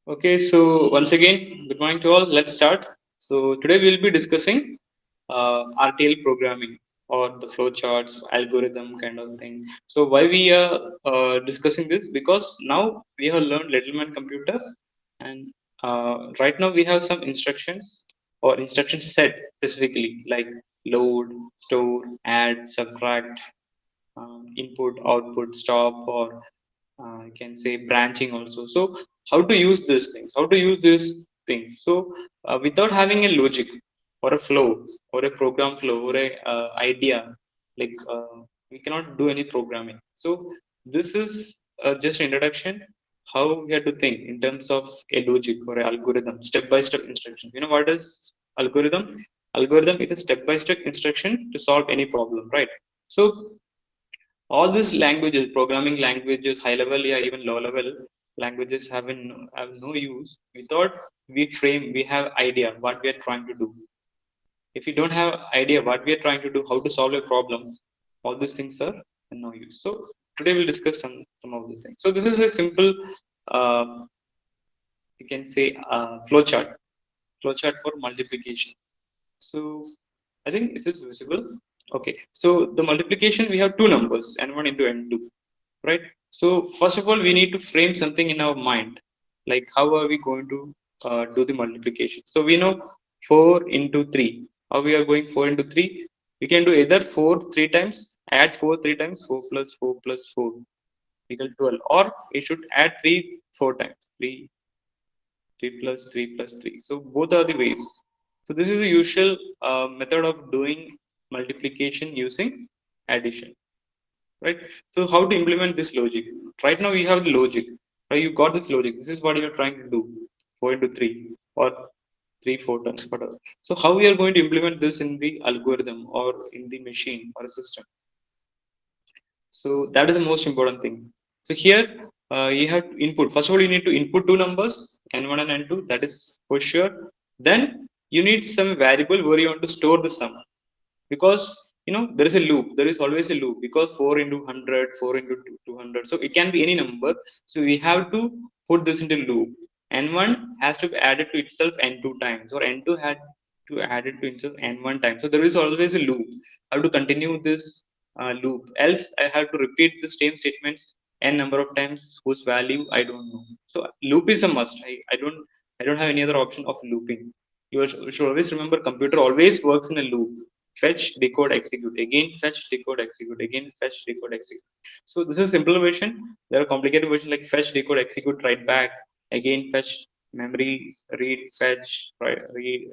Okay, so once again, good morning to all. Let's start. So today we'll be discussing RTL programming or the flowcharts, algorithm kind of thing. So why we are discussing this? Because now we have learned Littleman computer, and right now we have some instructions or instruction set specifically like load, store, add, subtract, input, output, stop, or I can say branching also. So how to use these things? How to use these things? So without having a logic or a flow or a program flow or a idea, like we cannot do any programming. So this is just introduction how we have to think in terms of a logic or a algorithm, step by step instruction. You know what is algorithm? Algorithm is a step by step instruction to solve any problem, right? So all these languages, programming languages, high level, yeah, even low level languages have no use without we have idea what we are trying to do. If you don't have idea what we are trying to do, how to solve a problem, all these things are no use. So today we'll discuss some of the things. So this is a simple uh, you can say flowchart for multiplication. So I think this is visible. Okay. So the multiplication, we have two numbers, n1 into n2, right? So first of all, we need to frame something in our mind, like how are we going to do the multiplication? So we know 4 into 3. How we are going 4 into 3? We can do either 4 3 times, add 4 3 times, 4 plus 4 plus 4 equal 12, or we should add 3 4 times, 3 plus 3 plus 3. So both are the ways. So this is the usual method of doing multiplication using addition, right? So how to implement this logic? Right now you have the logic, right? You got this logic. This is what you're trying to do. 4 into 3 or 3 4 times whatever. So how we are going to implement this in the algorithm or in the machine or a system? So that is the most important thing. So here you have to input. First of all, you need to input two numbers, n1 and n2. That is for sure. Then you need some variable where you want to store the sum, because there is a loop. There is always a loop because 4 into 100, 4 into 200. So it can be any number. So we have to put this into loop. N1 has to be added to itself n2 times, or n2 had to add it to itself n1 times. So there is always a loop. I have to continue this loop. Else, I have to repeat the same statements n number of times whose value I don't know. So loop is a must. I don't have any other option of looping. You should always remember computer always works in a loop. Fetch, decode, execute. Again fetch, decode, execute. Again fetch, decode, execute. So this is simple version. There are complicated version like fetch, decode, execute, write back. Again fetch, memory, read, fetch, read,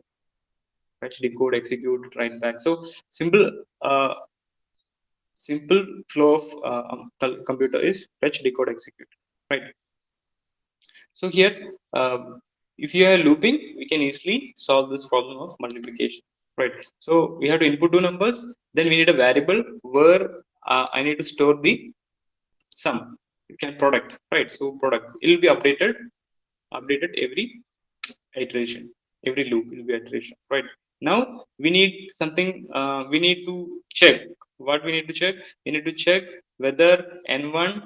fetch, decode, execute, write back. So uh, simple flow of computer is fetch, decode, execute, right? So here, if you are looping, we can easily solve this problem of multiplication, right? So we have to input two numbers, then we need a variable where I need to store the sum. It can product, right? So product, it will be updated every iteration, every loop will be iteration, right? Now we need something. We need to check. What we need to check? We need to check whether n1.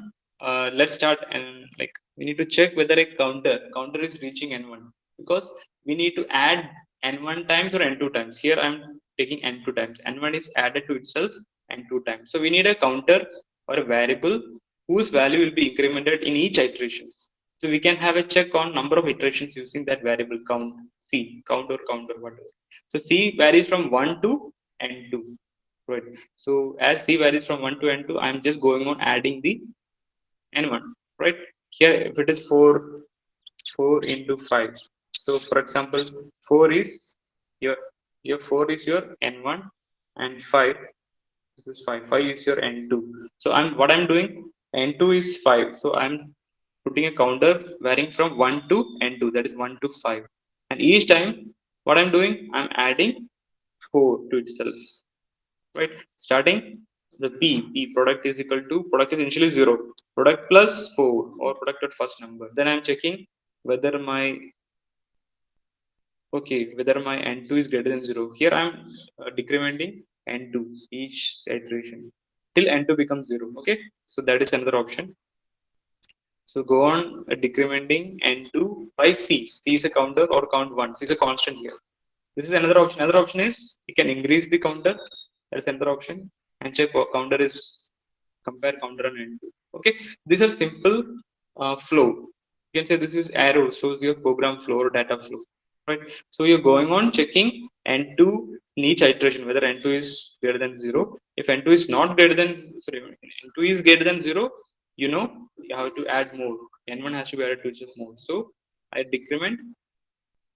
Let's start, and like we need to check whether a counter is reaching n1, because we need to add n1 times or n2 times. Here I'm taking n2 times. N1 is added to itself n2 times. So we need a counter or a variable whose value will be incremented in each iterations. So we can have a check on number of iterations using that variable count. C, count or counter, whatever. So C varies from 1 to n2, right? So as C varies from 1 to n2, I'm just going on adding the n1, right? Here, if it is 4 into 5. So for example, 4 is your 4 is your n1, and 5, this is 5. 5 is your n2. So I'm doing, n2 is 5. So I'm putting a counter varying from 1 to n2, that is 1 to 5. And each time what I'm doing, I'm adding 4 to itself, right? Starting the p product is equal to, product is initially 0, product plus 4, or product at first number. Then I'm checking whether my, okay, whether my n2 is greater than 0. Here I'm decrementing n2 each iteration till n2 becomes 0. Okay, so that is another option. So go on decrementing n2 by c. C is a counter or count one. C is a constant here. This is another option. Another option is you can increase the counter. That is another option. And check what counter is, compare counter and n2. Okay, these are simple flow. You can say this is arrow shows your program flow or data flow, right? So you're going on checking n2 in each iteration whether n2 is greater than 0. If n2 is not greater than, sorry, n2 is greater than 0, you know you have to add more. N1 has to be added to each of more. So I decrement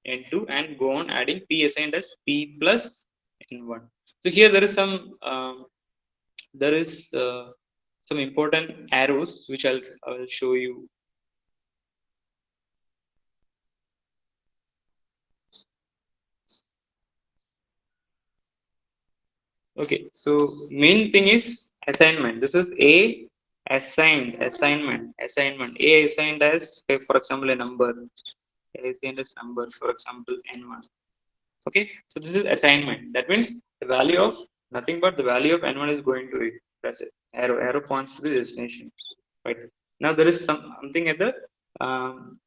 n2 and go on adding p assigned as p plus n1. So here there is some there is some important arrows which I will show you. Okay, so main thing is assignment. This is a assignment a assigned as, say, for example, a number, a assigned as number, for example n1. Okay, so this is assignment. That means the value of nothing but the value of n1 is going to it. That's it. Arrow points to the destination, right? Now there is something at the um,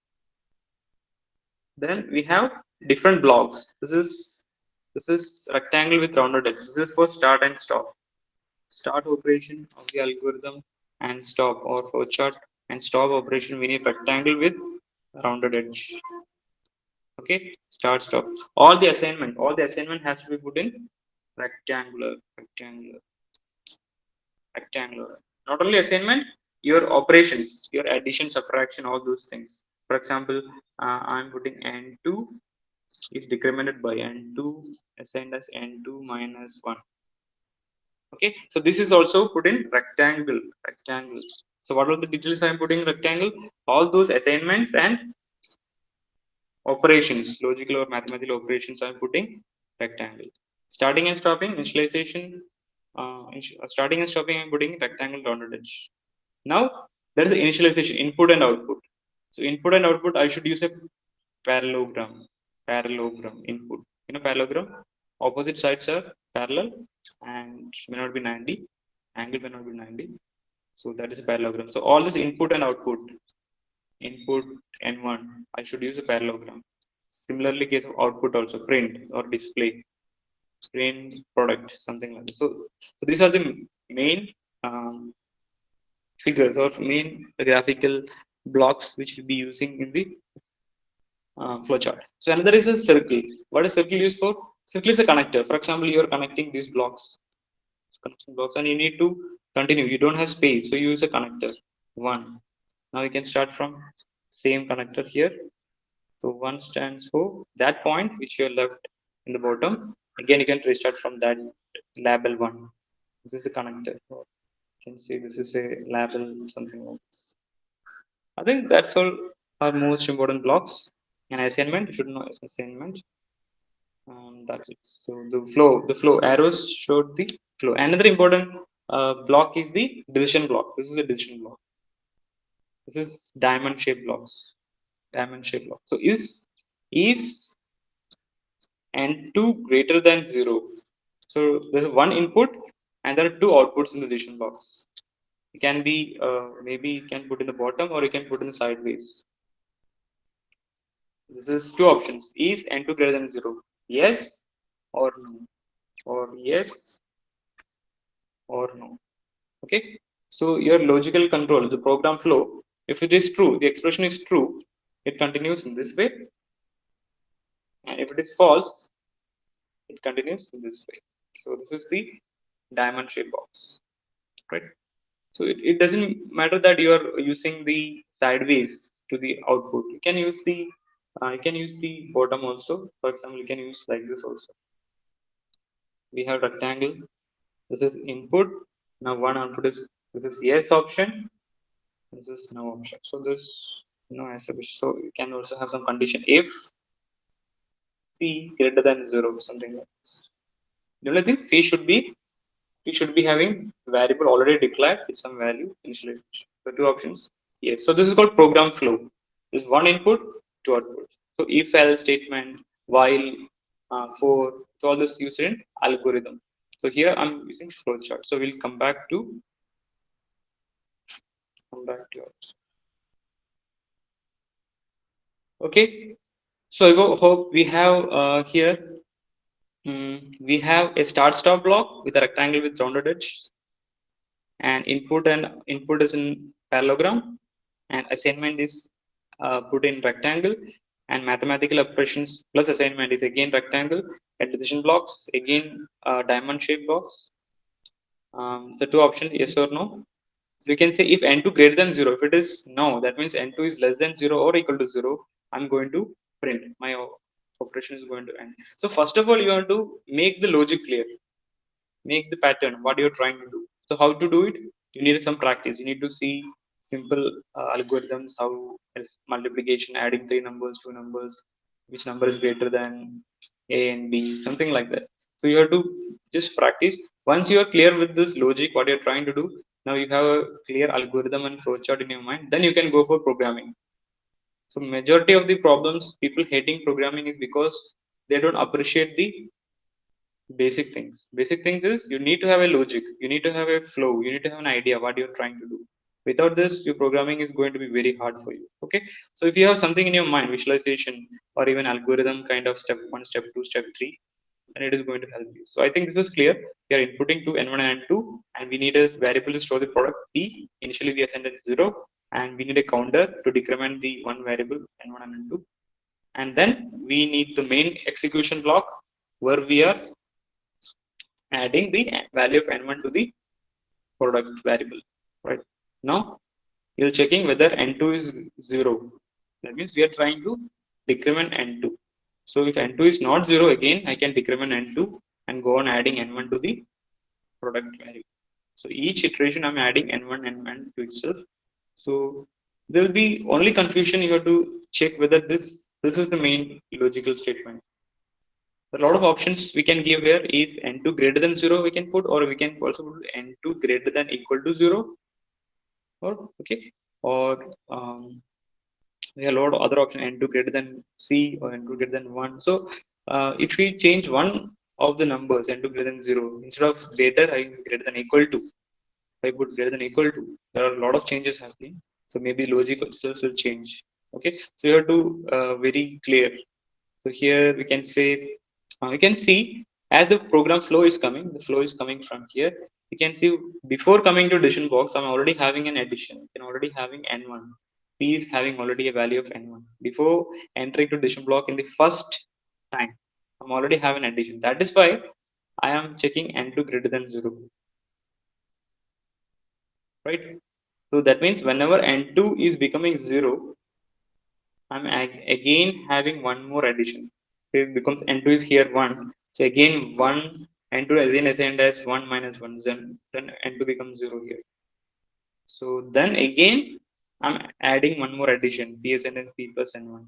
then we have different blocks. This is rectangle with rounded edge. This is for start and stop. Start operation of the algorithm and stop, or for chart and stop operation we need rectangle with rounded edge. Okay, start stop. All the assignment has to be put in rectangular. Not only assignment, your operations, your addition, subtraction, all those things. For example, I'm putting n2 is decremented by n2 assigned as n2 minus 1. Okay, so this is also put in rectangles. So what are the details I'm putting rectangle? All those assignments and operations, logical or mathematical operations, I'm putting rectangle. Starting and stopping, initialization, starting and stopping, I'm putting rectangle rounded edge. Now there is the initialization, input and output. So input and output, I should use a parallelogram. Parallelogram input. You know parallelogram. Opposite sides are parallel and may not be 90. Angle may not be 90. So that is a parallelogram. So all this input and output, input n1, I should use a parallelogram. Similarly, case of output also, print or display, print product, something like this. So these are the main figures or main graphical blocks which we'll be using in the flowchart. So another is a circle. What is circle used for? Circle is a connector. For example, you are connecting these blocks, connecting blocks, and you need to continue. You don't have space, so you use a connector. One. Now you can start from same connector here. So one stands for that point which you left in the bottom. Again, you can restart from that label one. This is a connector. You can see this is a label, something like this. I think that's all our most important blocks. An assignment, you should know assignment. That's it. So the flow arrows showed the flow. Another important block is the decision block. This is a decision block. This is diamond shaped blocks. Diamond shaped block. So is n2 greater than 0. So there's one input and there are two outputs in the decision box. It can be maybe you can put in the bottom or you can put in the sideways. This is two options. Is n2 greater than 0? Yes or no, or yes or no. Okay. So your logical control, the program flow, if it is true, the expression is true, it continues in this way. And if it is false, it continues in this way. So this is the diamond shape box, right? So it doesn't matter that you are using the sideways to the output. You can use the bottom also. For example, you can use like this also. We have rectangle. This is input. Now one output is, this is yes option. This is no option. So this no answer. So you can also have some condition if c greater than 0, something like this. The only thing C should be having variable already declared with some value initialization. So two options. Yes. So this is called program flow. This is one input, two output. So if else statement, while, for, so all this used in algorithm. So here I'm using flowchart. So we'll come back to yours. Okay, so I hope we have here we have a start stop block with a rectangle with rounded edge, and input is in parallelogram, and assignment is put in rectangle, and mathematical operations plus assignment is again rectangle, and decision blocks again diamond shaped box. So two options, yes or no. So we can say if n2 greater than 0, if it is no, that means n2 is less than 0 or equal to 0, I'm going to print my operation is going to end. So first of all, you have to make the logic clear, make the pattern what you're trying to do. So how to do it? You need some practice. You need to see simple algorithms, how is multiplication, adding three numbers, two numbers, which number is greater than a and b, something like that. So you have to just practice. Once you are clear with this logic what you're trying to do, now you have a clear algorithm and flowchart in your mind, then you can go for programming. So majority of the problems people hating programming is because they don't appreciate the basic things. Basic things is you need to have a logic, you need to have a flow, you need to have an idea what you're trying to do. Without this, your programming is going to be very hard for you. Okay, so if you have something in your mind, visualization or even algorithm kind of step one, step two, step three, then it is going to help you. So I think this is clear. We are inputting to n1 and n2, and we need a variable to store the product p. Initially we assigned it 0, and we need a counter to decrement the one variable n1 and n2, and then we need the main execution block where we are adding the value of n1 to the product variable. Right now, you're checking whether n2 is 0. That means we are trying to decrement n2. So if n2 is not 0, again I can decrement n2 and go on adding n1 to the product value. So each iteration I'm adding n1 n1 to itself. So there will be only confusion. You have to check whether this is the main logical statement. A lot of options we can give here. If n2 greater than 0 we can put, or we can also put n2 greater than equal to 0, or okay, or we have a lot of other options, n2 greater than c or n2 greater than 1. So if we change one of the numbers, n2 greater than 0, instead of greater I greater than equal to, if I put greater than equal to, there are a lot of changes happening. So maybe logic itself will change. Okay, so you have to very clear. So here we can say, you can see as the program flow is coming, the flow is coming from here. You can see before coming to addition box, I'm already having an addition. I'm already having n1. P is having already a value of n1. Before entering to addition block in the first time, I'm already having addition. That is why I am checking n2 greater than 0. Right? So that means whenever n2 is becoming 0, I'm again having one more addition. So it becomes n2 is here 1. So again 1, n2 again assigned as 1 minus 1. Then n2 becomes 0 here. So then again I'm adding one more addition, psn and p plus n1.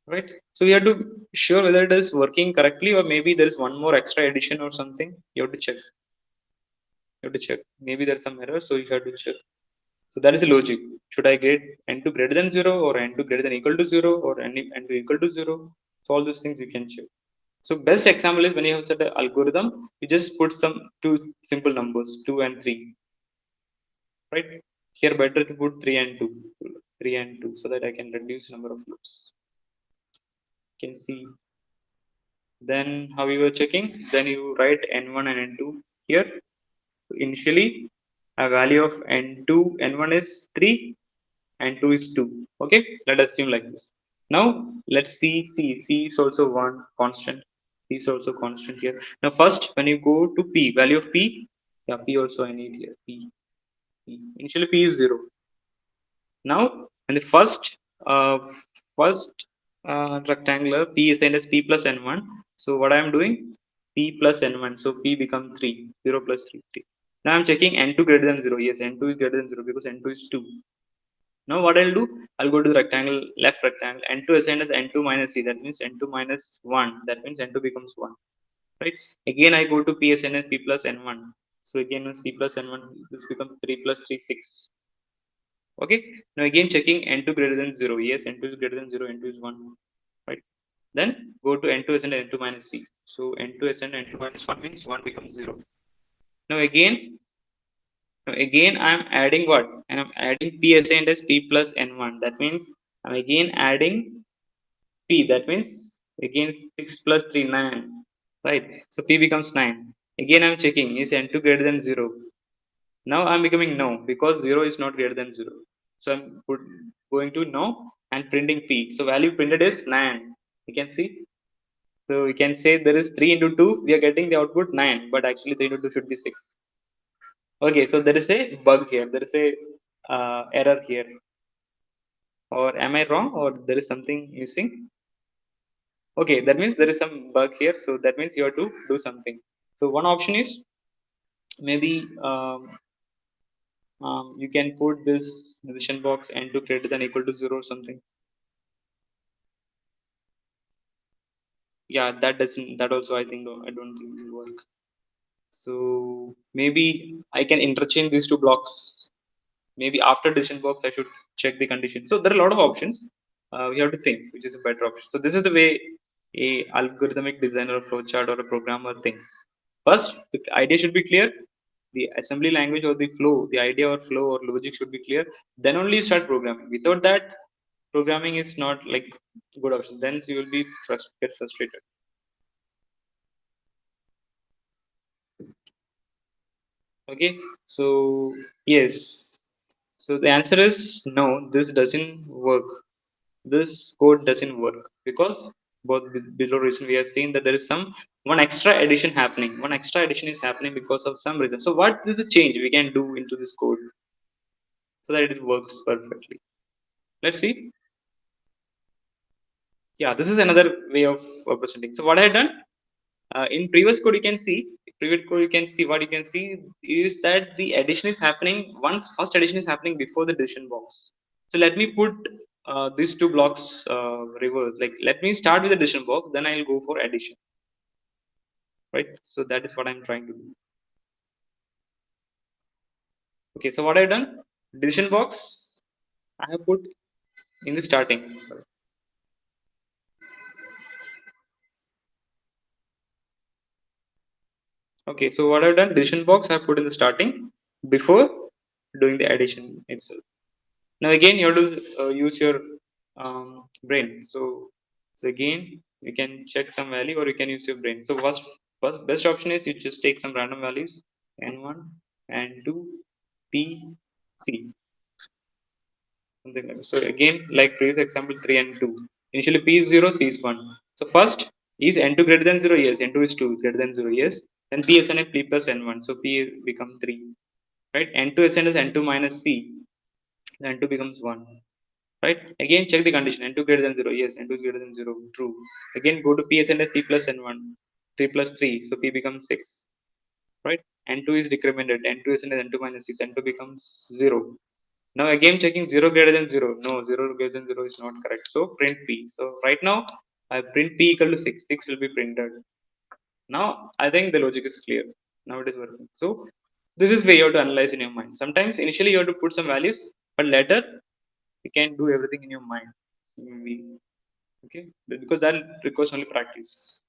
Right? So we have to sure whether it is working correctly, or maybe there is one more extra addition or something. You have to check. You have to check. Maybe there's some error, so you have to check. So that is the logic. Should I grade n2 greater than 0, or n2 greater than equal to 0, or n2 equal to 0? So all those things you can check. So best example is when you have set an algorithm, you just put some two simple numbers, 2 and 3. Right? Here better to put 3 and 2. 3 and 2, so that I can reduce number of loops. You can see. Then how you are checking? Then you write n1 and n2 here. So initially a value of n2, n1 is 3 and 2 is 2. Okay, let us assume like this. Now let's see c is also one constant. C is also constant here. Now first when you go to p, value of p, yeah, p also I need here, p. Initially p is 0. Now in the first rectangular, p is assigned as p plus n1. So what I am doing, p plus n1, so p become 3, 0 plus 3, 3. Now I'm checking n2 greater than 0. Yes, n2 is greater than 0 because n2 is 2. Now what I'll do, I'll go to the rectangle, left rectangle, n2 assigned as n2 minus c, that means n2 minus 1, that means n2 becomes 1. Right? Again I go to p assigned as p plus n1. So again with p plus n1, this becomes 3 plus 3, 6. Okay, now again checking n2 greater than 0. Yes, n2 is greater than 0, n2 is 1. Right? Then go to n2 assigned n2 minus c. So n2 assigned n2 minus 1 means 1 becomes 0. Now again I'm adding what? And I'm adding p assigned as p plus n1. That means I'm again adding p. That means again 6 plus 3 9, right? So p becomes 9. Again I'm checking is n2 greater than 0. Now I'm becoming no because 0 is not greater than 0. So going to no and printing p. So value printed is 9. You can see. So we can say there is 3 into 2. We are getting the output 9, but actually 3 into 2 should be 6. Okay, so there is a bug here. There is a error here. Or am I wrong? Or there is something missing? Okay, that means there is some bug here. So that means you have to do something. So one option is maybe you can put this decision box and to greater than equal to 0 or something. Yeah, that doesn't. That also I think I don't think will work. So maybe I can interchange these two blocks. Maybe after decision box I should check the condition. So there are a lot of options. We have to think which is a better option. So this is the way a algorithmic designer, flowchart, or a programmer thinks. First, the idea should be clear. The assembly language or the flow, the idea or flow or logic should be clear. Then only you start programming. Without that, programming is not like good option. Then you will be get frustrated. Okay, so yes, so the answer is no, this doesn't work. This code doesn't work because both below reason we have seen that there is some one extra addition happening. One extra addition is happening because of some reason. So what is the change we can do into this code so that it works perfectly? Let's see. Yeah, this is another way of presenting. So what I had done in previous code, you can see what you can see is that the addition is happening once first addition is happening before the decision box. So let me put these two blocks reverse. Like let me start with the decision box, then I'll go for addition, right? So that is what I'm trying to do. Okay, so what I've done, decision box I have put in the starting. Sorry. Okay, so what I've done, decision box I put in the starting before doing the addition itself. Now again you have to use your brain. So again you can check some value or you can use your brain. So first best option is you just take some random values n1 and 2 p c, something like that. So again like previous example 3 and 2. Initially p is 0, c is 1. So first is n2 greater than 0? Yes. N2 is 2 greater than 0? Yes. Then p is n p plus n1. So p become 3. Right? N2 sn is n2 minus c. N2 becomes 1. Right? Again check the condition. N2 greater than 0? Yes. N2 is greater than 0. True. Again go to p s n as p plus n1. 3 plus 3. So p becomes 6. Right? N2 is decremented. N2 is n2 minus 6. N2 becomes 0. Now again checking 0 greater than 0. No, 0 greater than 0 is not correct. So print p. So right now I print p equal to 6. 6 will be printed. Now I think the logic is clear. Now it is working. So this is where you have to analyze in your mind. Sometimes initially you have to put some values, but later you can do everything in your mind. Maybe. Okay, because that requires only practice.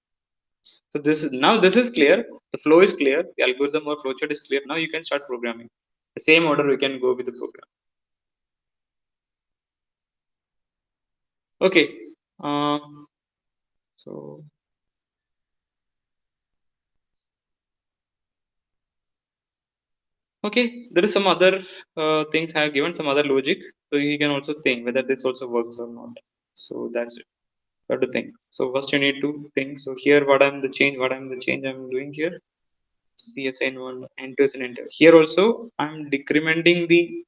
So this is clear. The flow is clear. The algorithm or flowchart is clear. Now you can start programming. The same order we can go with the program. Okay. Uh, so okay, there is some other things I have given some other logic, so you can also think whether this also works or not. So that's it. You have to think. So first you need to think. So here, what I'm the change I'm doing here. CSN1 and to enter. Here also I'm decrementing the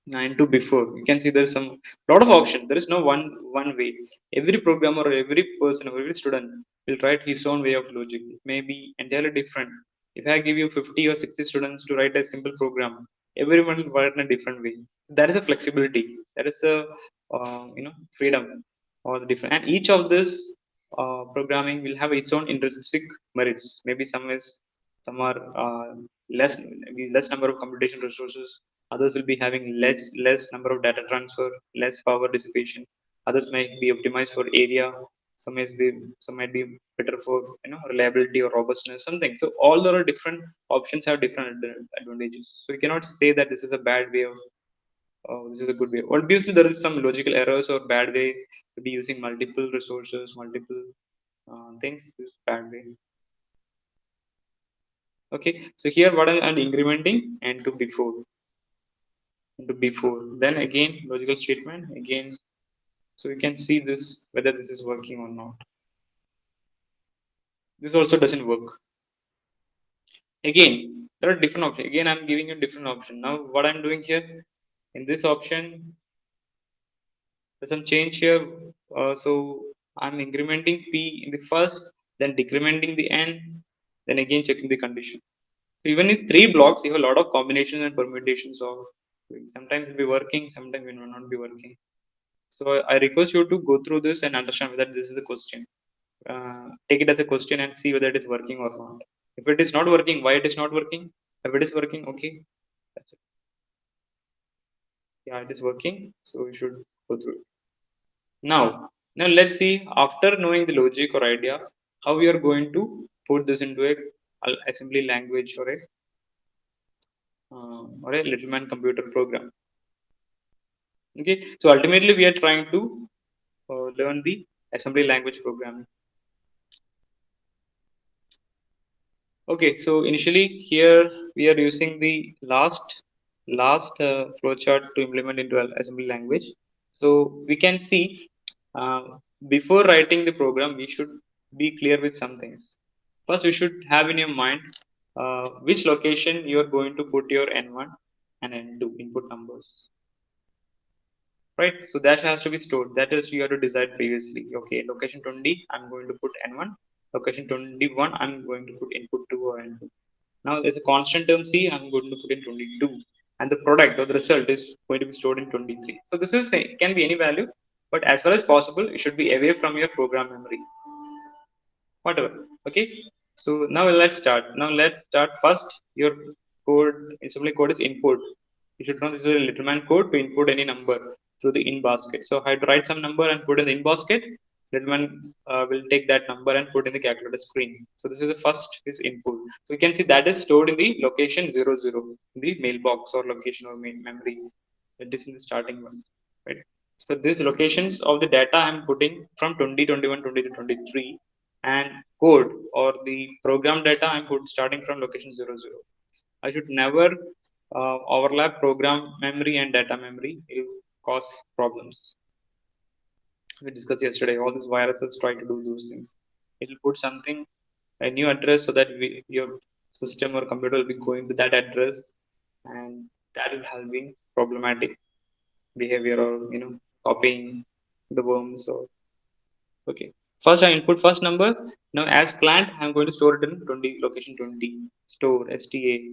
9 to before. You can see there's some lot of option. There is no one way. Every programmer or every person or every student will write his own way of logic. It may be entirely different. If I give you 50 or 60 students to write a simple program, everyone will write in a different way. So that is a flexibility. That is a freedom or the different. And each of this programming will have its own intrinsic merits. Maybe some are less number of computation resources. Others will be having less number of data transfer, less power dissipation. Others might be optimized for area. Some might be better for reliability or robustness, something. So all the different options have different advantages. So you cannot say that this is a bad way of Oh, this is a good way. Obviously, there is some logical errors or bad way to be using multiple resources, multiple things. This is bad way. Okay, so here what I'm incrementing and to before, and to before. Then again, logical statement again. So you can see this whether this is working or not. This also doesn't work. Again, there are different options. Again, I'm giving you different option. Now, what I'm doing here in this option, there's some change here. So I'm incrementing p in the first, then decrementing the n, then again checking the condition. So even in three blocks, you have a lot of combinations and permutations of. Sometimes it will be working, sometimes it will not be working. So I request you to go through this and understand whether this is a question. Take it as a question and see whether it is working or not. If it is not working, why it is not working? If it is working, okay, that's it. Yeah, it is working, so we should go through it. Now let's see after knowing the logic or idea, how we are going to put this into a assembly language or a little man computer program. Okay, so ultimately we are trying to learn the assembly language programming. Okay, so initially here we are using the last flowchart to implement into an assembly language. So we can see uh, before writing the program, we should be clear with some things. First, you should have in your mind which location you are going to put your N1 and N2 input numbers, right? So that has to be stored. That is you have to decide previously. Okay, location 20, I'm going to put N1. Location 21, I'm going to put input 2 or N2. Now there's a constant term C, I'm going to put in 22, and the product or the result is going to be stored in 23. So this is can be any value, but as far as possible, it should be away from your program memory. Whatever. Okay. So now let's start. Now let's start first. Your code, assembly code is input. You should know this is a little man code to input any number through the in basket. So I had to write some number and put in the in basket. Little man will take that number and put in the calculator screen. So this is the first is input. So you can see that is stored in the location 00 in the mailbox or location or main memory. It is in the starting one, right? So these locations of the data I'm putting from 2021, 22, 23, and code or the program data I'm put starting from location 00. I should never overlap program memory and data memory. It will cause problems. We discussed yesterday. All these viruses try to do those things. It will put something a new address so that your system or computer will be going to that address, and that will have been problematic behavior or copying the worms or okay. First I input first number. Now as planned, I'm going to store it in 20 location 20. Store STA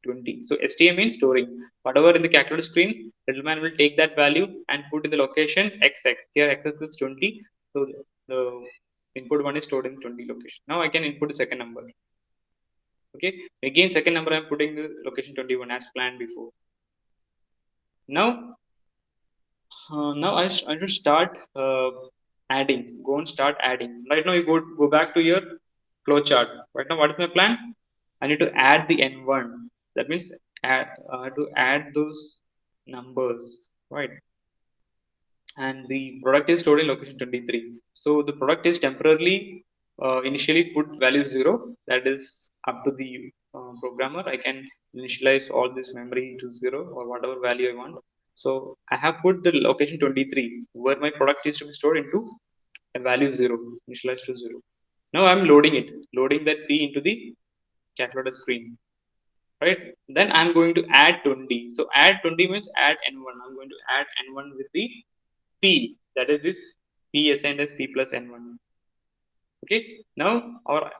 20. So STA means storing. Whatever in the calculator screen, Riddleman will take that value and put in the location XX. Here XX is 20. So the input one is stored in 20 location. Now I can input the second number. Okay. Again second number I'm putting the location 21 as planned before. Now now I should start adding. Go and start adding. Right now you go back to your flowchart. Right now what is my plan? I need to add the N1. That means to add those numbers, right? And the product is stored in location 23. So the product is temporarily initially put value 0. That is up to the programmer. I can initialize all this memory to 0 or whatever value I want. So I have put the location 23 where my product is to be stored into a value 0, initialized to 0. Now I'm loading it, loading that p into the calculator screen, right? Then I'm going to add 20. So add 20 means add n1. I'm going to add n1 with the p, that is this p assigned as p plus n1. Okay, now our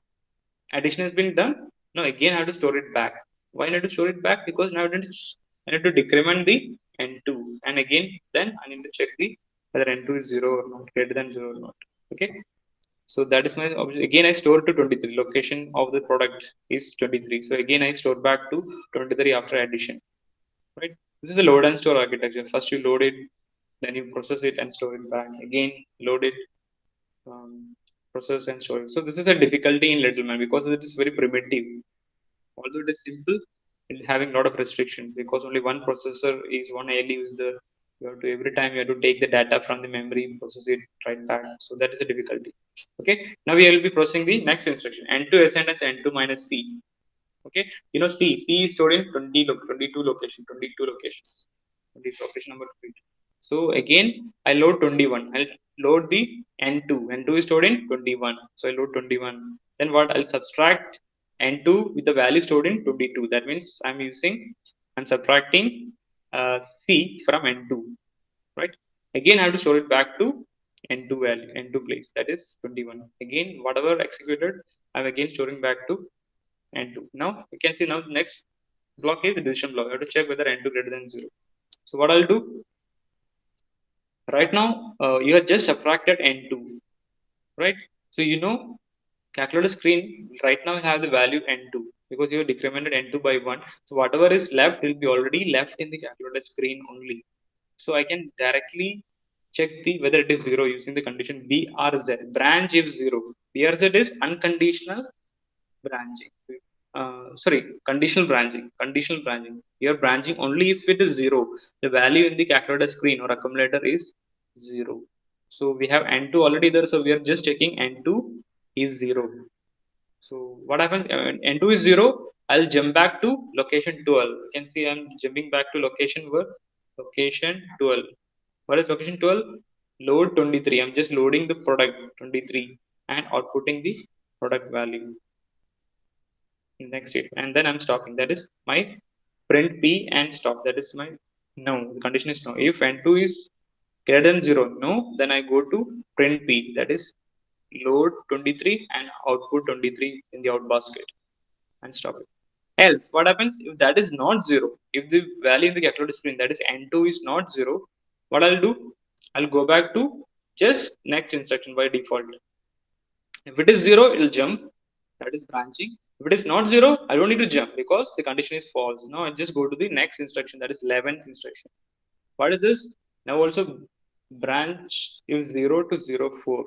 addition has been done. Now again I have to store it back. Why I need to store it back? Because now I need to decrement the n2, and again then I need to check the whether n2 is 0 or not, greater than 0 or not. Okay, so that is my option. Again I store to 23. Location of the product is 23. So again I store back to 23 after addition. Right? This is a load and store architecture. First you load it, then you process it and store it back. Again load it, process and store it. So this is a difficulty in Littleman because it is very primitive. Although it is simple, it's having a lot of restrictions because only one processor is one ALU is the you have to every time you have to take the data from the memory, process it right back. So that is a difficulty. Okay, now we will be processing the next instruction n2 ascend as n2 minus c. Okay, C is stored in 22 location, 22 locations, 20 location number 22. So again I load 21, I'll load the n2, n2 is stored in 21, so I load 21. Then what, I'll subtract n2 with the value stored in 22. That means I'm subtracting c from n2, right? Again I have to store it back to n2 value, n2 place, that is 21. Again whatever executed, I'm again storing back to n2. Now you can see, now the next block is the decision block. I have to check whether n2 greater than 0. So what I'll do right now, you have just subtracted n2, right? So calculator screen right now have the value n2 because you have decremented n2 by 1. So whatever is left will be already left in the calculator screen only. So I can directly check the whether it is 0 using the condition BRZ, branch if 0. BRZ is unconditional branching. Sorry, conditional branching. You're branching only if it is 0. The value in the calculator screen or accumulator is 0. So we have n2 already there, so we are just checking n2 is 0. So what happens, n2 is 0, I'll jump back to location 12. You can see I'm jumping back to location where, location 12. What is location 12? Load 23. I'm just loading the product 23 and outputting the product value in next statement, and then I'm stopping. That is my print p and stop. That is my no. The condition is no. If n2 is greater than 0, no, then I go to print p. That is load 23 and output 23 in the out basket and stop it. Else, what happens if that is not 0? If the value in the calculator screen, that is n2 is not 0, what I'll do? I'll go back to just next instruction by default. If it is 0, it will jump. That is branching. If it is not 0, I don't need to jump because the condition is false. Now I just go to the next instruction, that is 11th instruction. What is this? Now also branch is 0 to 0, 4.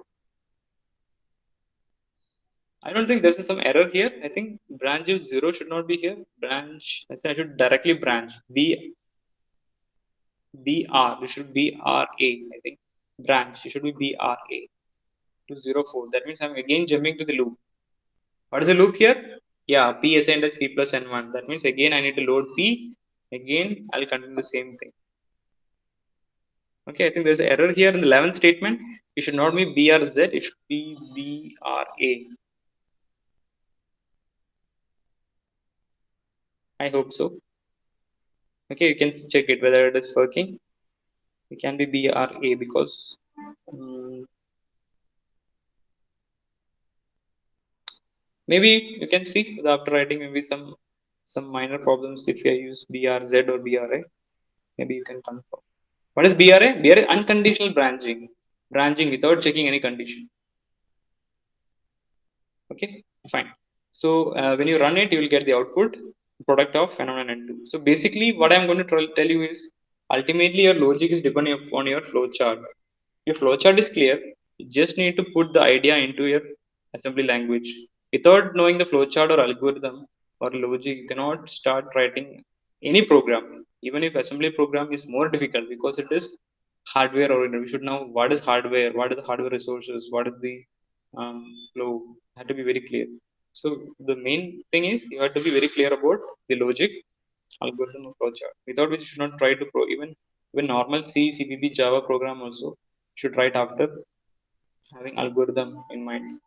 I don't think there's some error here. I think branch if 0 should not be here. Branch, I should directly branch. BR, it should be RA, I think. Branch, it should be BRA to 0, 4. That means I'm again jumping to the loop. What is the loop here? Yeah, P assigned as P plus N1. That means again I need to load P. Again, I'll continue the same thing. Okay, I think there's an error here in the 11th statement. It should not be BRZ, it should be BRA. I hope so. Okay, you can check it whether it is working. It can be BRA because maybe you can see after writing maybe some minor problems if you use BRZ or BRA. Maybe you can confirm. What is BRA? BRA unconditional branching. Branching without checking any condition. Okay, fine. So when you run it, you will get the output product of N1 and N2. So basically, what I'm going to tell you is ultimately your logic is depending upon your flowchart. Your flowchart is clear. You just need to put the idea into your assembly language. Without knowing the flowchart or algorithm or logic, you cannot start writing any program. Even if assembly program is more difficult because it is hardware oriented. We should know what is hardware, what are the hardware resources, what is the flow. Have to be very clear. So the main thing is you have to be very clear about the logic, algorithm, or flowchart. Without which you should not try to even normal C, CPP, Java program also should write after having algorithm in mind.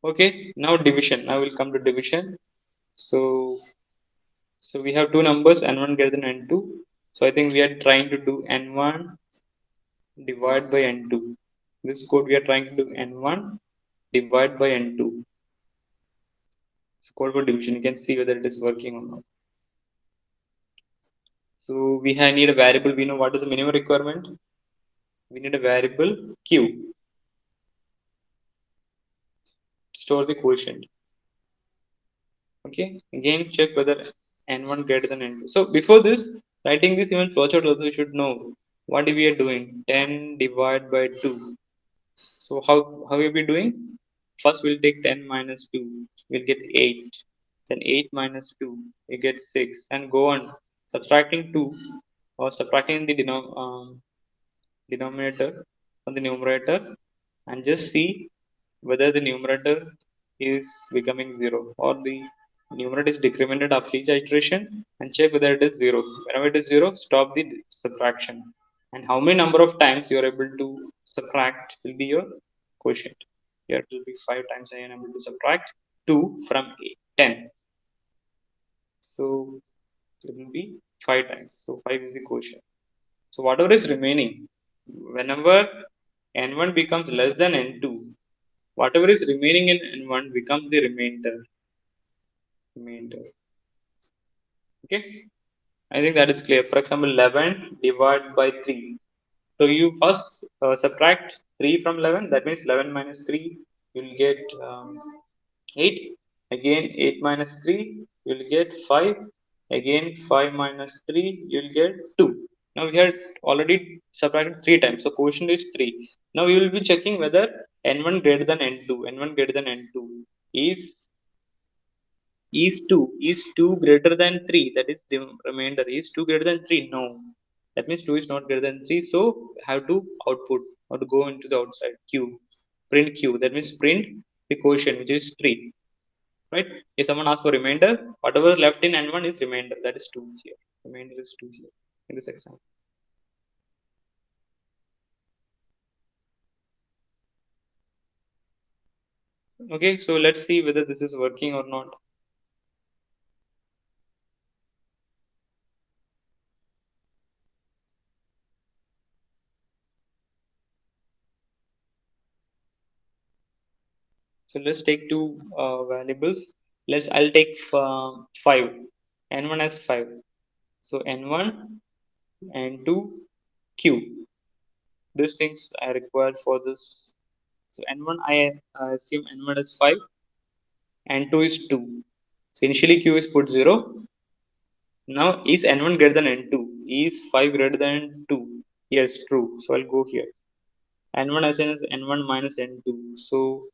Okay, now division. Now we'll come to division. So so we have two numbers n1 greater than n2. So I think we are trying to do n1 divide by n2. This code we are trying to do n1 divide by n2. It's code for division. You can see whether it is working or not. So need a variable. We know what is the minimum requirement. We need a variable q to store the quotient. Okay. Again, check whether n1 greater than n2. So before this, writing this even flowchart also, you should know what we are doing. 10 divided by 2. So how we be doing? First, we'll take 10 minus 2, we'll get 8. Then 8 minus 2, we get 6, and go on subtracting 2 or subtracting the denominator from the numerator, and just see whether the numerator is becoming 0 or the numerator is decremented after each iteration, and check whether it is 0. Whenever it is 0, stop the subtraction. And how many number of times you are able to subtract will be your quotient. Here it will be 5 times I am able to subtract 2 from 10. So it will be 5 times. So 5 is the quotient. So whatever is remaining, whenever n1 becomes less than n2, whatever is remaining in n1 becomes the remainder. Remainder. Okay. I think that is clear. For example, 11 divided by 3. So you first subtract 3 from 11. That means 11 minus 3, you'll get 8. Again 8 minus 3, you'll get 5. Again 5 minus 3, you'll get 2. Now we had already subtracted 3 times, so quotient is 3. Now we will be checking whether n1 greater than n2. N1 greater than n2 is is 2. Is 2 greater than 3? That is the remainder. Is 2 greater than 3? No. That means 2 is not greater than 3. So have to output or to go into the outside q. Print q. That means print the quotient, which is 3. Right? If someone asks for remainder, whatever left in n1 is remainder. That is 2 here. Remainder is 2 here in this example. Okay, so let's see whether this is working or not. So let's take two variables. I'll take 5. N1 as 5. So N1 and 2 Q. These things I require for this. So N1 I assume N1 is 5 and 2 is 2. So initially Q is put 0. Now is N1 greater than N2? Is 5 greater than 2? Yes, true. So I'll go here. N1 as in is N1 minus N2. So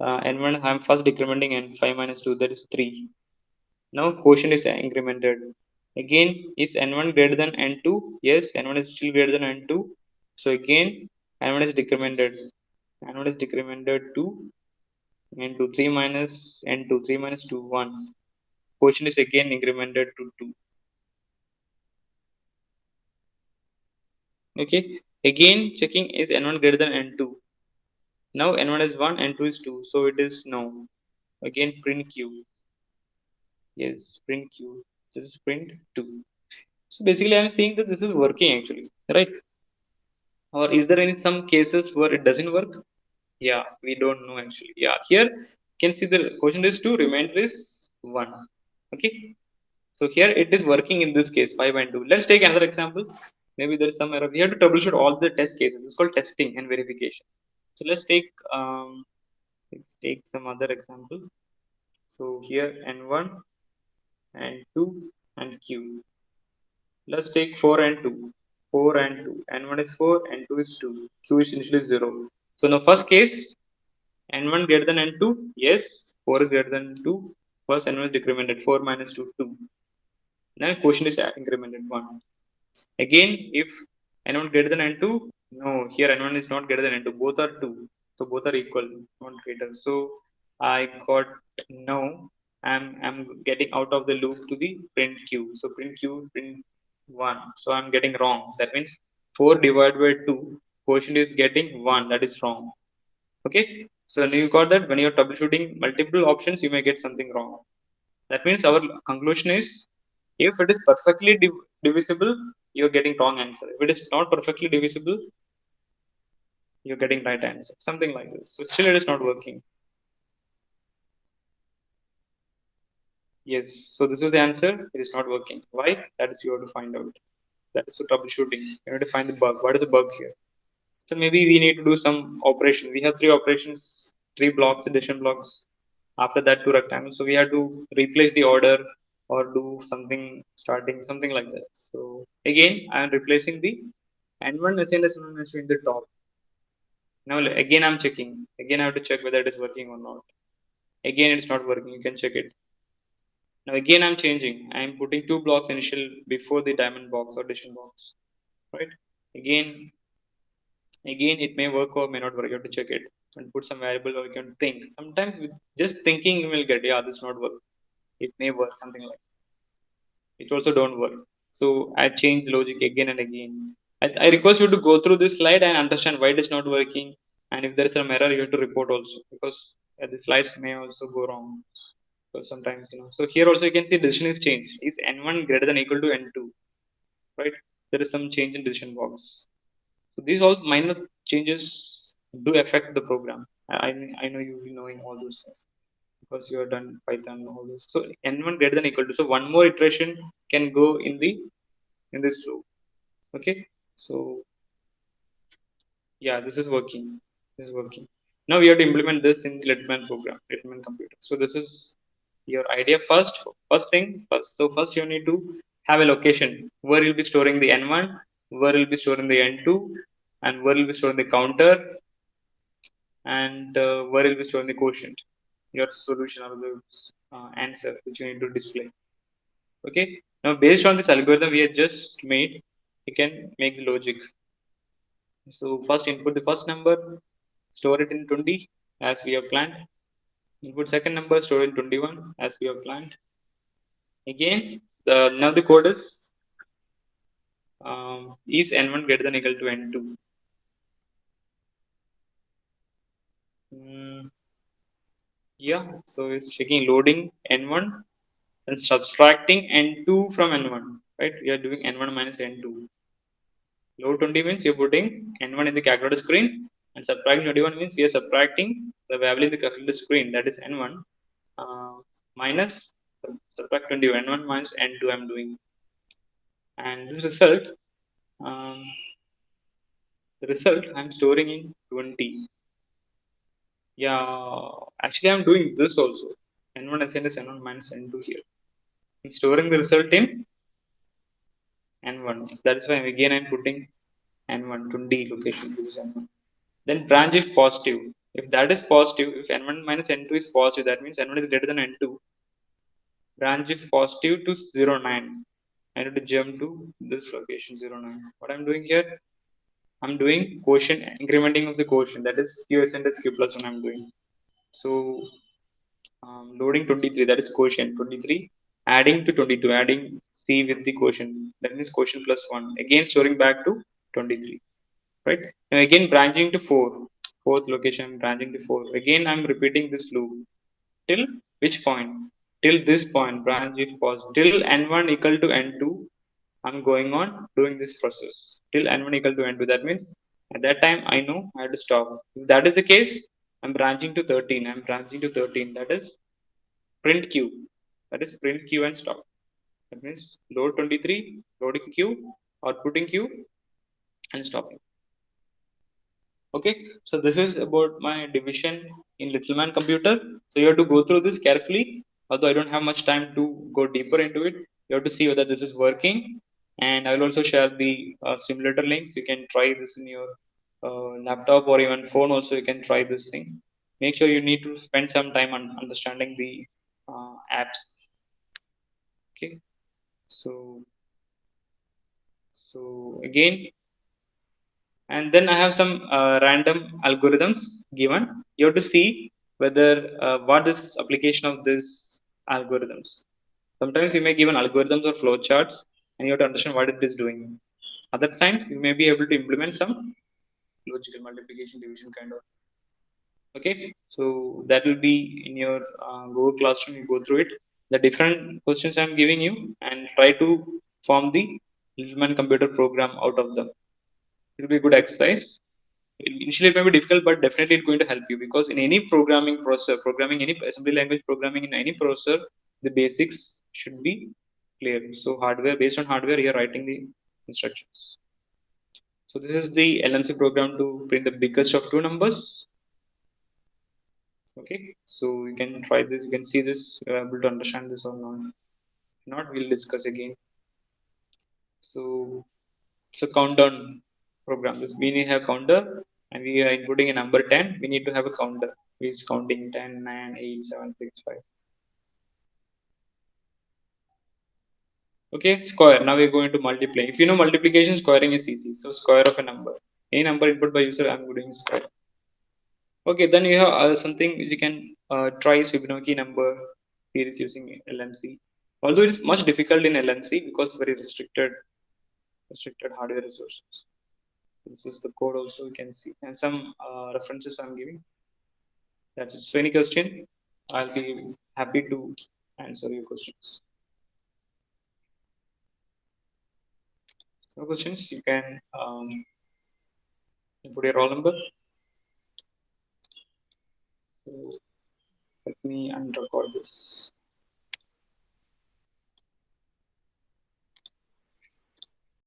N1 I'm first decrementing and 5 minus 2, that is 3. Now quotient is incremented. Again, is n1 greater than n2? Yes, n1 is still greater than n2. So again, n1 is decremented. N1 is decremented to n2. 3 minus n2. 3 minus 2, 1. Quotient is again incremented to 2. Okay. Again, checking is n1 greater than n2. Now n1 is 1, n2 is 2. So it is no. Again, print q. Yes, print q. This is print 2. So basically, I'm saying that this is working actually, right? Or is there any some cases where it doesn't work? Yeah, we don't know actually. Yeah, here you can see the question is 2, remainder is 1. Okay, so here it is working in this case 5 and 2. Let's take another example. Maybe there is some error. We have to troubleshoot all the test cases. It's called testing and verification. So let's take some other example. So here n1 and 2 and q. Let's take 4 and 2. 4 and 2. N1 is 4 and 2 is 2. Q is initially 0. So in the first case, N1 greater than N2? Yes. 4 is greater than 2. First N1 is decremented. 4 minus 2, 2. Now quotient is incremented 1. Again, if N1 greater than N2? No. Here N1 is not greater than N2. Both are 2. So both are equal, not greater. So I got no. I'm getting out of the loop to the print q. So print q, print 1. So I'm getting wrong. That means 4 divided by 2, quotient is getting 1. That is wrong. Okay. So you got that when you're troubleshooting multiple options, you may get something wrong. That means our conclusion is if it is perfectly divisible, you're getting wrong answer. If it is not perfectly divisible, you're getting right answer. Something like this. So still it is not working. Yes. So this is the answer. It is not working. Why? That is you have to find out. That is for troubleshooting. You have to find the bug. What is the bug here? So maybe we need to do some operation. We have three operations, three blocks, addition blocks. After that, two rectangles. So we have to replace the order or do something starting, something like that. So again, I am replacing the n1 SN S1 in the top. Now again I'm checking. Again I have to check whether it is working or not. Again it's not working. You can check it. Now again I'm changing. I'm putting two blocks initial before the diamond box or decision box. Right? Again, again it may work or may not work. You have to check it and put some variable or you can think. Sometimes with just thinking you will get, yeah, this not work. It may work, something like it also don't work. So I change the logic again and again. I request you to go through this slide and understand why it is not working, and if there is some error you have to report also, because the slides may also go wrong. So sometimes, so here also you can see decision is changed. Is n1 greater than equal to n2, right? There is some change in decision box. So these all minor changes do affect the program. I know you will be knowing all those things because you have done Python all this. So n1 greater than equal to, so one more iteration can go in this loop. Okay, so yeah, this is working. This is working. Now we have to implement this in Litman program, Litman computer. So this is your idea. First thing first. So first you need to have a location where you'll be storing the n1, where you'll be storing the n2, and where you'll be storing the counter, and where you'll be storing the quotient, your solution or the answer which you need to display. Okay, now based on this algorithm we have just made, you can make the logic. So first input the first number, store it in 20 as we have planned. Input second number, store it in 21 as we have planned. Again, now the code is n1 greater than equal to n2. Mm, yeah, so it's checking loading n1 and subtracting n2 from n1. Right? We are doing n1 minus n2. Load 20 means you're putting n1 in the calculator screen, and subtracting 21 means we are subtracting the value in the calculator screen, that is n1, uh, minus subtract 20, n1 minus n2 I'm doing. And this result, um, the result I'm storing in 20. Yeah, actually I'm doing this also. n1 SN is n1 minus n2 here. I'm storing the result in n1. So that's why again I'm putting n1 20 location. This is n1. Then branch if positive. If that is positive, if n1 minus n2 is positive, that means n1 is greater than n2. Branch if positive to 0, 9. I need to jump to this location 0, 9. What I'm doing here, I'm doing quotient, incrementing of the quotient. That is q ascendant is q plus 1 I'm doing. So loading 23, that is quotient 23, adding to 22, adding c with the quotient. That means quotient plus 1. Again storing back to 23. Right? Now again branching to 4. Fourth location branching to 4. Again I'm repeating this loop. Till which point? Till this point, branch if pause. Till n1 equal to n2, I'm going on doing this process. Till n1 equal to n2. That means at that time I know I have to stop. If that is the case, I'm branching to 13. I'm branching to 13. That is print q. That is print q and stop. That means load 23, loading q, outputting q, and stopping. Okay, so this is about my division in Littleman computer. So you have to go through this carefully, although I don't have much time to go deeper into it. You have to see whether this is working, and I will also share the simulator links. You can try this in your laptop or even phone also. You can try this thing. Make sure you need to spend some time on understanding the apps. Okay, so again, and then I have some random algorithms given. You have to see whether what is application of this algorithms. Sometimes you may given algorithms or flowcharts, and you have to understand what it is doing. Other times you may be able to implement some logical multiplication division kind of. Okay, so that will be in your Google Classroom. You go through it, the different questions I'm giving you, and try to form the Littleman computer program out of them. It will be a good exercise. Initially it may be difficult, but definitely it's going to help you, because in any programming processor, programming any assembly language, programming in any processor, the basics should be clear. So hardware, based on hardware, you're writing the instructions. So this is the LMC program to print the biggest of two numbers. Okay, so you can try this, you can see this, you're able to understand this or not. If not, we'll discuss again. So it's a countdown program. This we have counter, and we are inputting a number 10, we need to have a counter. We is counting 10, 9, 8, 7, 6, 5. Okay, square. Now we're going to multiply. If you know multiplication, squaring is easy. So square of a number. Any number input by user, I'm doing square. Okay, then you have something you can try Fibonacci number series using LMC. Although it's much difficult in LMC because very restricted hardware resources. This is the code also you can see, and some references I'm giving. That's it. So any question, I'll be happy to answer your questions. No questions, you can put your roll number. So let me unrecord this.